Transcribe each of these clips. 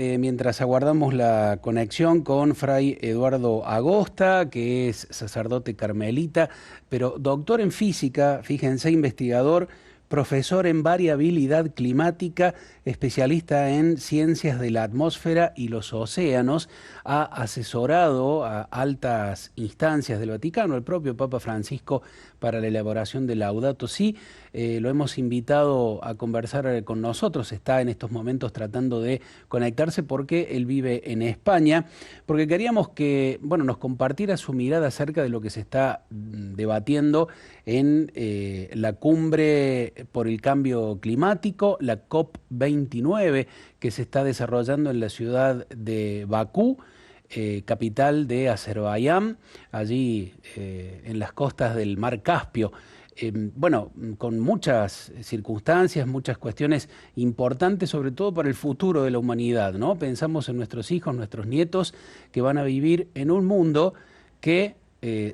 Mientras aguardamos la conexión con Fray Eduardo Agosta, que es sacerdote carmelita, pero doctor en física, fíjense, investigador, profesor en variabilidad climática, especialista en ciencias de la atmósfera y los océanos, ha asesorado a altas instancias del Vaticano, el propio Papa Francisco, para la elaboración de Laudato Si. Lo hemos invitado a conversar con nosotros, está en estos momentos tratando de conectarse porque él vive en España, porque queríamos que, bueno, nos compartiera su mirada acerca de lo que se está debatiendo en la cumbre por el cambio climático, la COP29, que se está desarrollando en la ciudad de Bakú, capital de Azerbaiyán, allí en las costas del mar Caspio. Bueno, con muchas circunstancias, muchas cuestiones importantes, sobre todo para el futuro de la humanidad, ¿no? Pensamos en nuestros hijos, nuestros nietos, que van a vivir en un mundo que,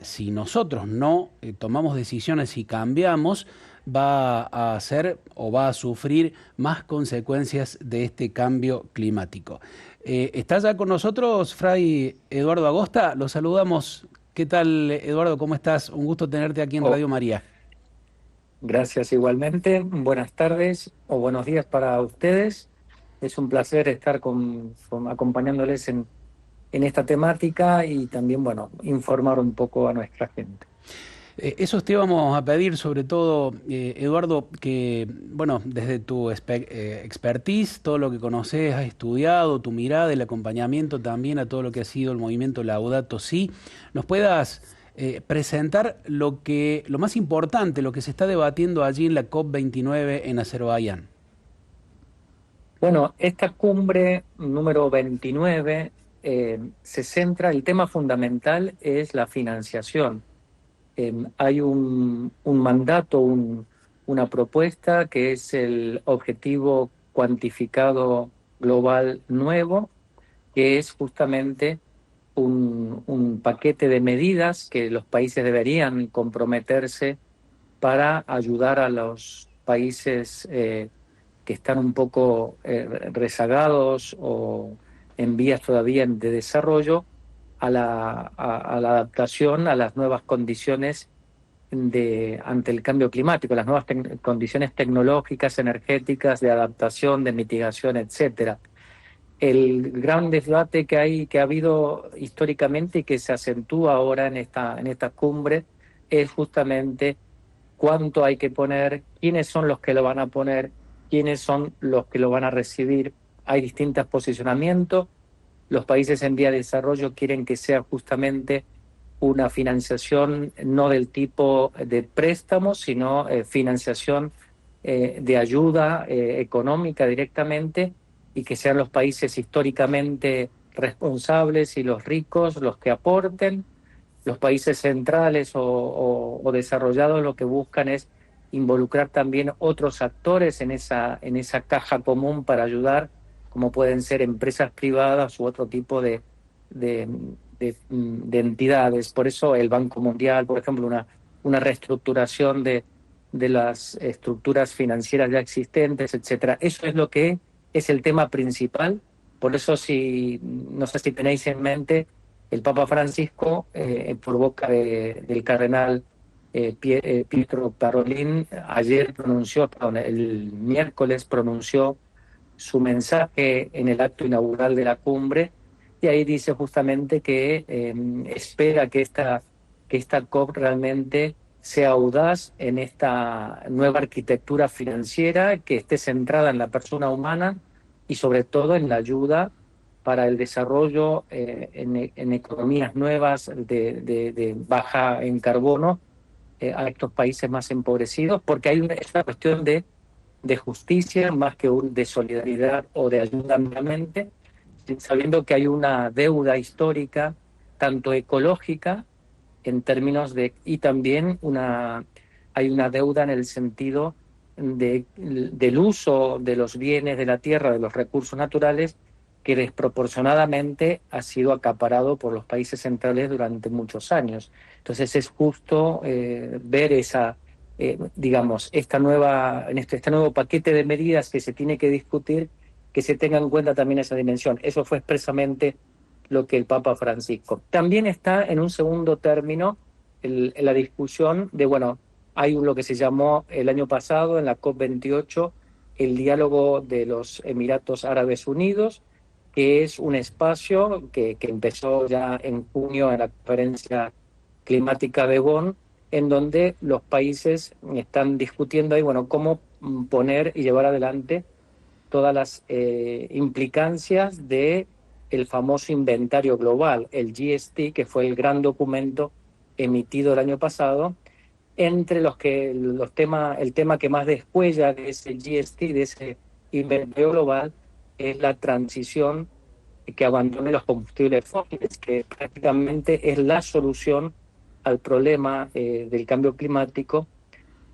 si nosotros no tomamos decisiones y cambiamos, va a hacer o va a sufrir más consecuencias de este cambio climático. ¿Está ya con nosotros Fray Eduardo Agosta? Lo saludamos. ¿Qué tal, Eduardo? ¿Cómo estás? Un gusto tenerte aquí en Oh, Radio María. gracias igualmente. Buenas tardes o buenos días para ustedes. Es un placer estar acompañándoles en esta temática y también, bueno, informar un poco a nuestra gente. Eso te íbamos a pedir, sobre todo, Eduardo, que, bueno, desde tu expertise, todo lo que conoces, has estudiado, tu mirada, el acompañamiento también a todo lo que ha sido el movimiento Laudato Si, nos puedas presentar lo más importante, lo que se está debatiendo allí en la COP29 en Azerbaiyán. Bueno, esta cumbre número 29 se centra, el tema fundamental es la financiación. Hay un mandato, una propuesta que es el objetivo cuantificado global nuevo, que es justamente un paquete de medidas que los países deberían comprometerse para ayudar a los países que están un poco rezagados o en vías todavía de desarrollo a la adaptación a las nuevas condiciones ante el cambio climático, las nuevas condiciones tecnológicas, energéticas, de adaptación, de mitigación, etcétera. El gran debate que ha habido históricamente y que se acentúa ahora en esta cumbre es justamente cuánto hay que poner, quiénes son los que lo van a poner, quiénes son los que lo van a recibir. Hay distintos posicionamientos. Los países en vía de desarrollo quieren que sea justamente una financiación no del tipo de préstamos, sino financiación de ayuda económica directamente y que sean los países históricamente responsables y los ricos los que aporten. Los países centrales o desarrollados lo que buscan es involucrar también otros actores en esa caja común para ayudar, como pueden ser empresas privadas u otro tipo de, de entidades. Por eso el Banco Mundial, por ejemplo, una reestructuración de las estructuras financieras ya existentes, etcétera. Eso es lo que es el tema principal. Por eso, si no sé si tenéis en mente, el Papa Francisco, por boca del cardenal Pietro Parolin, ayer pronunció, perdón, el miércoles pronunció su mensaje en el acto inaugural de la cumbre, y ahí dice justamente que espera que esta COP realmente sea audaz en esta nueva arquitectura financiera, que esté centrada en la persona humana y sobre todo en la ayuda para el desarrollo en economías nuevas de baja en carbono a estos países más empobrecidos, porque es una cuestión de justicia más que de solidaridad o de ayuda meramente, sabiendo que hay una deuda histórica, tanto ecológica, en términos de, y también hay una deuda en el sentido del uso de los bienes de la tierra, de los recursos naturales, que desproporcionadamente ha sido acaparado por los países centrales durante muchos años. Entonces es justo ver digamos, este nuevo paquete de medidas que se tiene que discutir, que se tenga en cuenta también esa dimensión. Eso fue expresamente lo que el Papa Francisco. También está en un segundo término la discusión de, bueno, hay lo que se llamó el año pasado en la COP28 el diálogo de los Emiratos Árabes Unidos, que es un espacio que empezó ya en junio en la conferencia climática de Bonn, en donde los países están discutiendo ahí, bueno, cómo poner y llevar adelante todas las implicancias de el famoso inventario global, el GST, que fue el gran documento emitido el año pasado, entre el tema que más descuella de ese GST, de ese inventario global, es la transición que abandone los combustibles fósiles, que prácticamente es la solución al problema del cambio climático,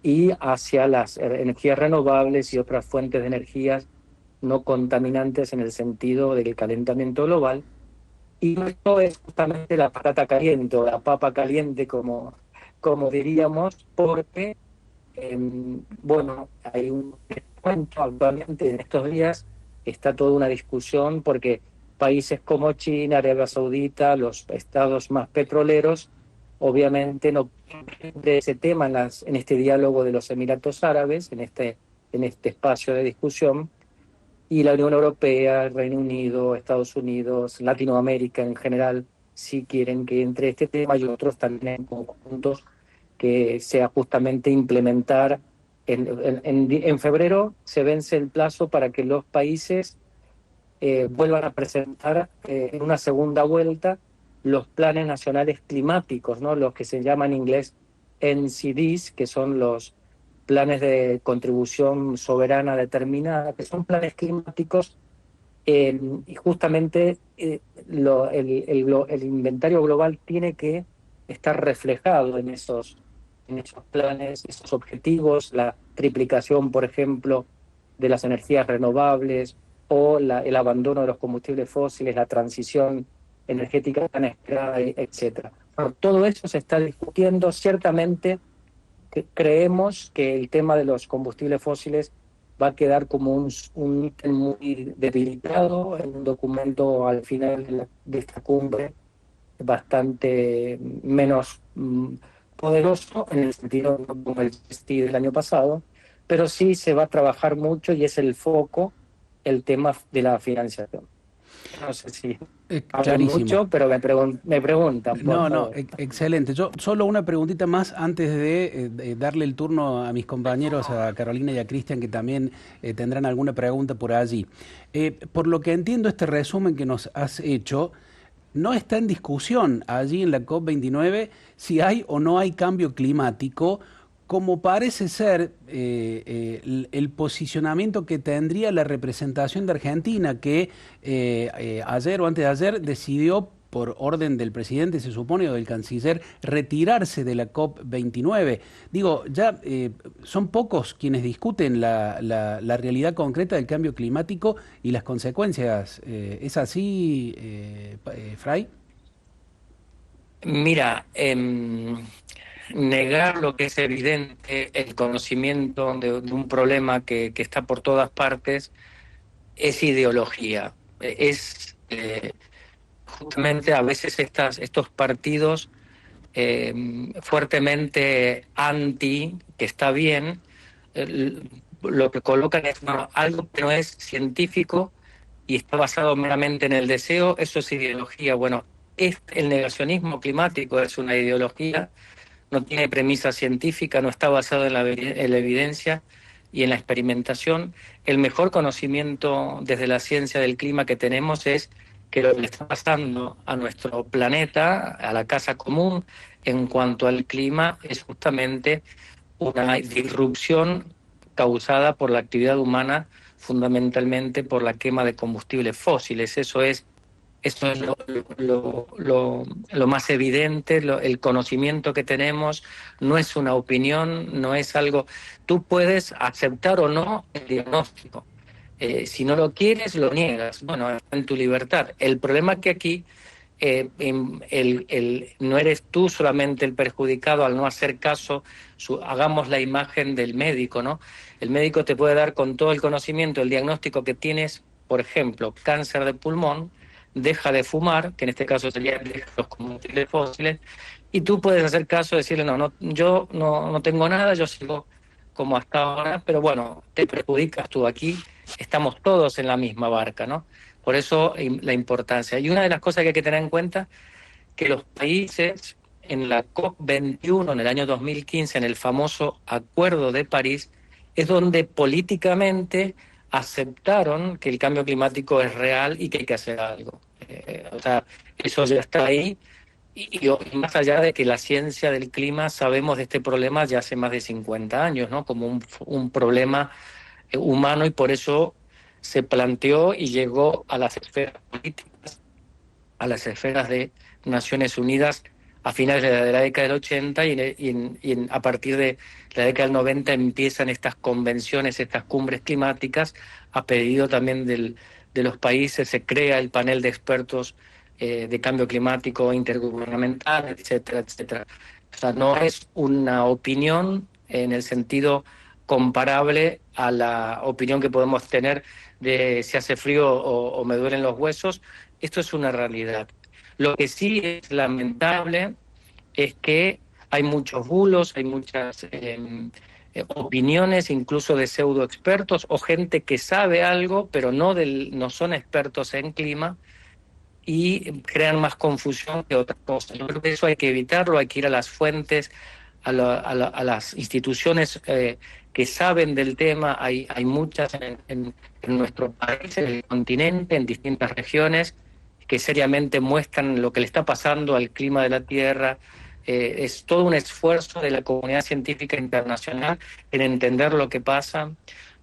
y hacia las energías renovables y otras fuentes de energías no contaminantes en el sentido del calentamiento global. Y esto es justamente la patata caliente o la papa caliente, como diríamos, porque, bueno, hay un descuento actualmente en estos días, está toda una discusión porque países como China, Arabia Saudita, los estados más petroleros, obviamente no de ese tema en este diálogo de los Emiratos Árabes, en este espacio de discusión, y la Unión Europea, el Reino Unido, Estados Unidos, Latinoamérica en general, sí quieren que entre este tema y otros también en conjuntos, que sea justamente implementar. En febrero se vence el plazo para que los países vuelvan a presentar en una segunda vuelta los planes nacionales climáticos, ¿no? Los que se llaman en inglés NCDs, que son los planes de contribución soberana determinada, que son planes climáticos, y justamente el inventario global tiene que estar reflejado en esos planes, esos objetivos, la triplicación, por ejemplo, de las energías renovables, o el abandono de los combustibles fósiles, la transición energética tan esperada, etcétera. Bueno, todo eso se está discutiendo. Ciertamente creemos que el tema de los combustibles fósiles va a quedar como un ítem muy debilitado en un documento al final de esta cumbre, bastante menos poderoso en el sentido no como el GST del año pasado, pero sí se va a trabajar mucho y es el foco, el tema de la financiación. No sé si hablo Clarísimo. mucho, pero me preguntan, por No, no, favor. excelente. Yo solo una preguntita más antes de darle el turno a mis compañeros, a Carolina y a Cristian, que también tendrán alguna pregunta por allí. Por lo que entiendo, este resumen que nos has hecho, no está en discusión allí en la COP29 si hay o no hay cambio climático, como parece ser el posicionamiento que tendría la representación de Argentina, que ayer o antes de ayer decidió, por orden del presidente, se supone, o del canciller, retirarse de la COP29. Digo, ya son pocos quienes discuten la realidad concreta del cambio climático y las consecuencias. ¿Es así, Fray? Mira, negar lo que es evidente, el conocimiento de un problema que está por todas partes, es ideología. Justamente a veces estos partidos fuertemente anti, que está bien, lo que colocan es, bueno, algo que no es científico y está basado meramente en el deseo, eso es ideología. Bueno, el negacionismo climático es una ideología, no tiene premisa científica, no está basado en la evidencia y en la experimentación. El mejor conocimiento desde la ciencia del clima que tenemos es que lo que le está pasando a nuestro planeta, a la casa común, en cuanto al clima, es justamente una disrupción causada por la actividad humana, fundamentalmente por la quema de combustibles fósiles. Eso es lo más evidente, el conocimiento que tenemos. No es una opinión, no es algo. Tú puedes aceptar o no el diagnóstico. Si no lo quieres, lo niegas. Bueno, está en tu libertad. El problema es que aquí no eres tú solamente el perjudicado al no hacer caso. Hagamos la imagen del médico, ¿no? El médico te puede dar con todo el conocimiento el diagnóstico que tienes por ejemplo, cáncer de pulmón, deja de fumar, que en este caso sería deja los combustibles fósiles, y tú puedes hacer caso y decirle, yo no tengo nada, yo sigo como hasta ahora, pero bueno, te perjudicas tú aquí, estamos todos en la misma barca, ¿no? Por eso la importancia. Y una de las cosas que hay que tener en cuenta, que los países en la COP21 en el año 2015, en el famoso Acuerdo de París, es donde políticamente aceptaron que el cambio climático es real y que hay que hacer algo. O sea, eso ya está ahí. Y más allá de que la ciencia del clima sabemos de este problema ya hace más de 50 años, ¿no? Como un problema humano, y por eso se planteó y llegó a las esferas políticas, a las esferas de Naciones Unidas a finales de la década del 80, a partir de la década del 90 empiezan estas convenciones, estas cumbres climáticas, a pedido también de los países. Se crea el panel de expertos de cambio climático intergubernamental, etcétera, etcétera. O sea, no es una opinión en el sentido comparable a la opinión que podemos tener de si hace frío o me duelen los huesos. Esto es una realidad. Lo que sí es lamentable es que hay muchos bulos, hay muchas opiniones, incluso de pseudo expertos o gente que sabe algo, pero no son expertos en clima, y crean más confusión que otra cosa. Yo creo que eso hay que evitarlo, hay que ir a las fuentes, a las instituciones que saben del tema. Hay muchas en nuestro país, en el continente, en distintas regiones, que seriamente muestran lo que le está pasando al clima de la Tierra. Es todo un esfuerzo de la comunidad científica internacional en entender lo que pasa.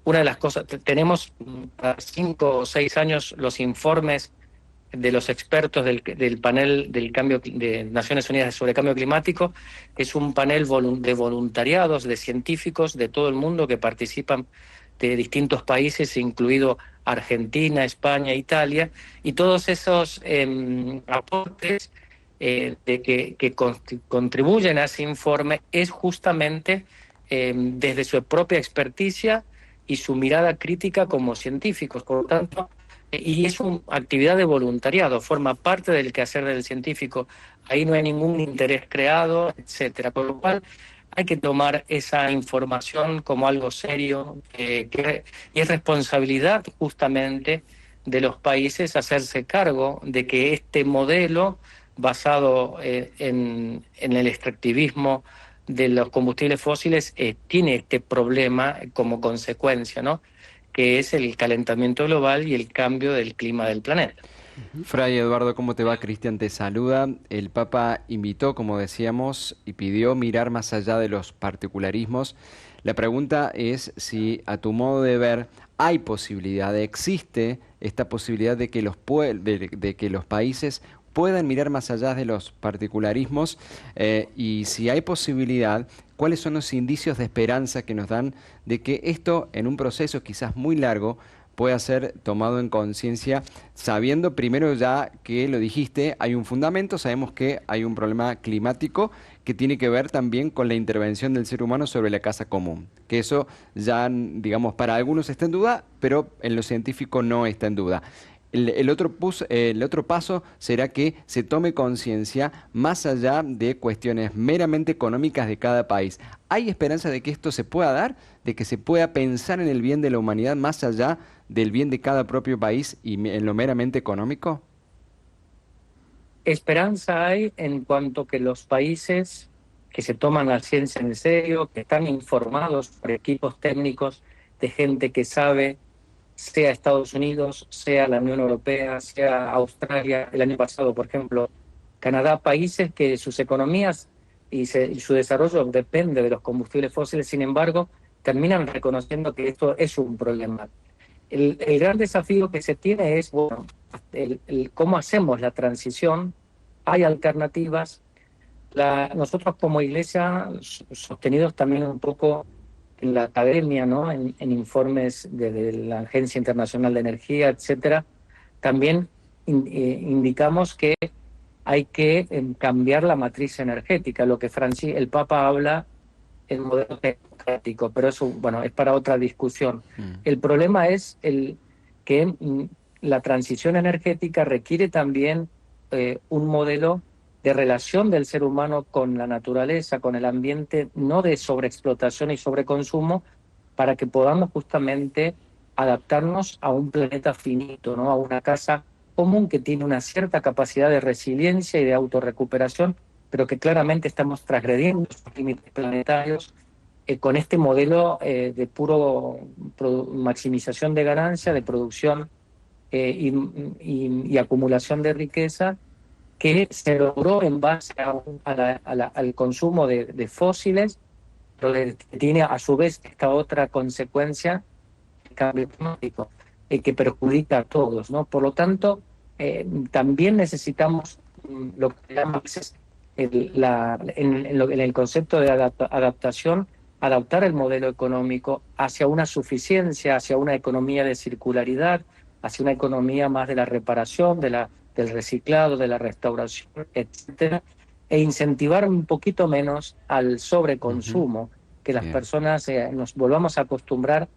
Una de las cosas, tenemos a 5 o 6 años los informes de los expertos del panel del cambio de Naciones Unidas sobre cambio climático. Es un panel de voluntariados, de científicos de todo el mundo que participan, de distintos países, incluido Argentina, España, Italia, y todos esos aportes que contribuyen a ese informe es justamente desde su propia experticia y su mirada crítica como científicos. Por lo tanto, y es una actividad de voluntariado, forma parte del quehacer del científico. Ahí no hay ningún interés creado, etcétera. Por lo cual hay que tomar esa información como algo serio, y es responsabilidad justamente de los países hacerse cargo de que este modelo basado en el extractivismo de los combustibles fósiles tiene este problema como consecuencia, ¿no? Que es el calentamiento global y el cambio del clima del planeta. Fray Eduardo, ¿cómo te va? Cristian te saluda. El Papa invitó, como decíamos, y pidió mirar más allá de los particularismos. La pregunta es si, a tu modo de ver, hay posibilidad, existe esta posibilidad de que de que los países puedan mirar más allá de los particularismos, y si hay posibilidad, ¿cuáles son los indicios de esperanza que nos dan de que esto, en un proceso quizás muy largo, pueda ser tomado en conciencia, sabiendo primero, ya que lo dijiste, hay un fundamento, sabemos que hay un problema climático que tiene que ver también con la intervención del ser humano sobre la casa común, que eso ya, digamos, para algunos está en duda, pero en lo científico no está en duda. El otro paso será que se tome conciencia más allá de cuestiones meramente económicas de cada país. ¿Hay esperanza de que esto se pueda dar? ¿De que se pueda pensar en el bien de la humanidad más allá del bien de cada propio país y en lo meramente económico? Esperanza hay en cuanto que los países que se toman la ciencia en serio, que están informados por equipos técnicos de gente que sabe, sea Estados Unidos, sea la Unión Europea, sea Australia, el año pasado, por ejemplo, Canadá, países que sus economías y su desarrollo depende de los combustibles fósiles. Sin embargo, terminan reconociendo que esto es un problema. El gran desafío que se tiene es, bueno, cómo hacemos la transición. Hay alternativas. Nosotros como iglesia, sostenidos también un poco en la academia, ¿no? En informes de la Agencia Internacional de Energía, etcétera, también indicamos que hay que cambiar la matriz energética, lo que el Papa habla en modelo democrático, pero eso, bueno, es para otra discusión. Mm. El problema es que la transición energética requiere también un modelo de relación del ser humano con la naturaleza, con el ambiente, no de sobreexplotación y sobreconsumo, para que podamos justamente adaptarnos a un planeta finito, ¿no? A una casa común que tiene una cierta capacidad de resiliencia y de autorrecuperación, pero que claramente estamos transgrediendo sus límites planetarios con este modelo de puro maximización de ganancia, de producción y acumulación de riqueza, que se logró en base al consumo de fósiles, pero que tiene a su vez esta otra consecuencia, el cambio climático, que perjudica a todos, ¿no? Por lo tanto, también necesitamos lo que llaman a veces en el concepto de adaptación, adaptar el modelo económico hacia una suficiencia, hacia una economía de circularidad, hacia una economía más de la reparación, del reciclado, de la restauración, etcétera, e incentivar un poquito menos al sobreconsumo, que las personas nos volvamos a acostumbrar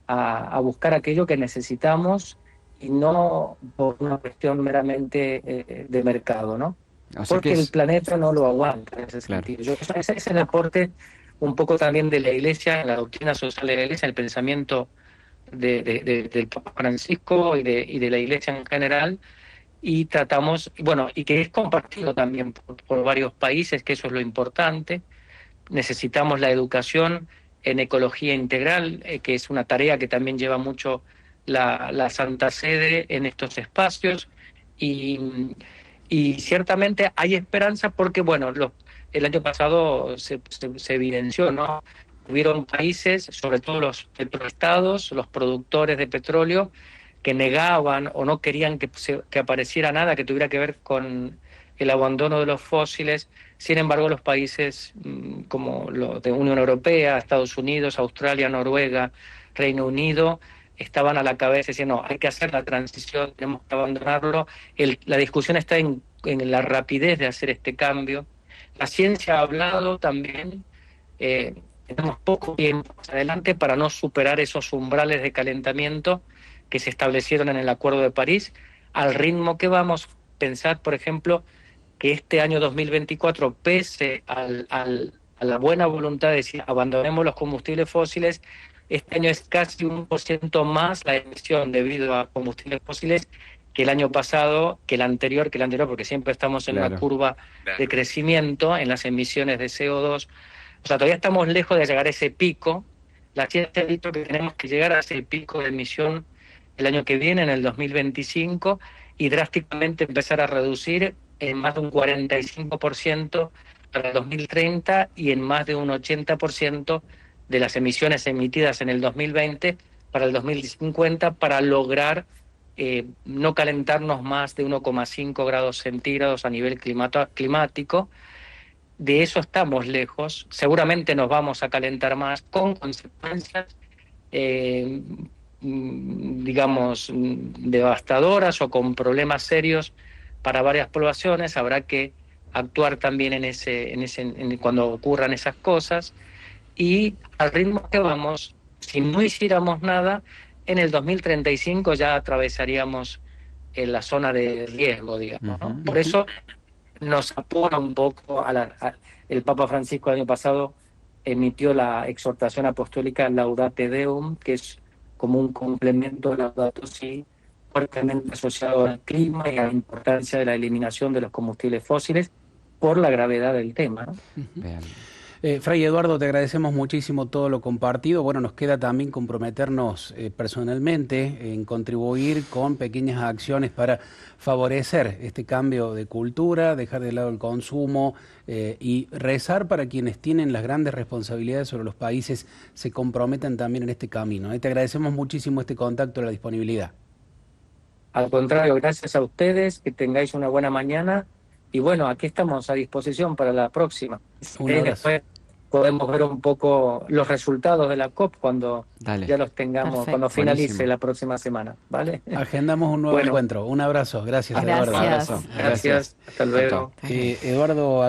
a buscar aquello que necesitamos y no por una cuestión meramente de mercado, ¿no? O sea que Porque el planeta no lo aguanta en ese claro. sentido. Ese es el aporte un poco también de la Iglesia, en la doctrina social de la Iglesia, el pensamiento del Papa Francisco y de la Iglesia en general, y tratamos, bueno, y que es compartido también por varios países, que eso es lo importante. Necesitamos la educación en ecología integral, que es una tarea que también lleva mucho la Santa Sede en estos espacios, y ciertamente hay esperanza porque, bueno, el año pasado se evidenció, ¿no? Hubieron países, sobre todo los petroestados, los productores de petróleo, que negaban o no querían que apareciera nada que tuviera que ver con el abandono de los fósiles. Sin embargo, los países como los de Unión Europea, Estados Unidos, Australia, Noruega, Reino Unido, estaban a la cabeza diciendo, no, hay que hacer la transición, tenemos que abandonarlo. La discusión está en la rapidez de hacer este cambio. La ciencia ha hablado también, tenemos poco tiempo adelante para no superar esos umbrales de calentamiento que se establecieron en el Acuerdo de París. Al ritmo que vamos, pensar, por ejemplo, que este año 2024, pese a la buena voluntad de decir abandonemos los combustibles fósiles, este año es casi 1% más la emisión debido a combustibles fósiles que el año pasado, que el anterior, porque siempre estamos en una curva de crecimiento en las emisiones de CO2. O sea, todavía estamos lejos de llegar a ese pico. La ciencia ha dicho que tenemos que llegar a ese pico de emisión el año que viene, en el 2025, y drásticamente empezar a reducir en más de un 45% para el 2030 y en más de un 80% de las emisiones emitidas en el 2020 para el 2050, para lograr no calentarnos más de 1,5 grados centígrados a nivel climático. De eso estamos lejos. Seguramente nos vamos a calentar más, con consecuencias digamos, devastadoras o con problemas serios para varias poblaciones. Habrá que actuar también cuando ocurran esas cosas, y al ritmo que vamos, si no hiciéramos nada, en el 2035 ya atravesaríamos la zona de riesgo, digamos, ¿no? Por eso nos apura un poco el Papa Francisco el año pasado emitió la exhortación apostólica Laudate Deum, que es como un complemento de Laudato Si, fuertemente asociado al clima y a la importancia de la eliminación de los combustibles fósiles por la gravedad del tema, ¿no? Fray Eduardo, te agradecemos muchísimo todo lo compartido. Bueno, nos queda también comprometernos personalmente en contribuir con pequeñas acciones para favorecer este cambio de cultura, dejar de lado el consumo y rezar para quienes tienen las grandes responsabilidades sobre los países se comprometan también en este camino. Te agradecemos muchísimo este contacto y la disponibilidad. Al contrario, gracias a ustedes, que tengáis una buena mañana. Y bueno, aquí estamos a disposición para la próxima. Un abrazo. Después podemos ver un poco los resultados de la COP cuando ya los tengamos, Perfecto. cuando finalice Buenísimo. la próxima semana, ¿vale? Agendamos un nuevo encuentro. Un abrazo. Gracias, Gracias. Eduardo. Un abrazo. Gracias. Hasta luego. Eduardo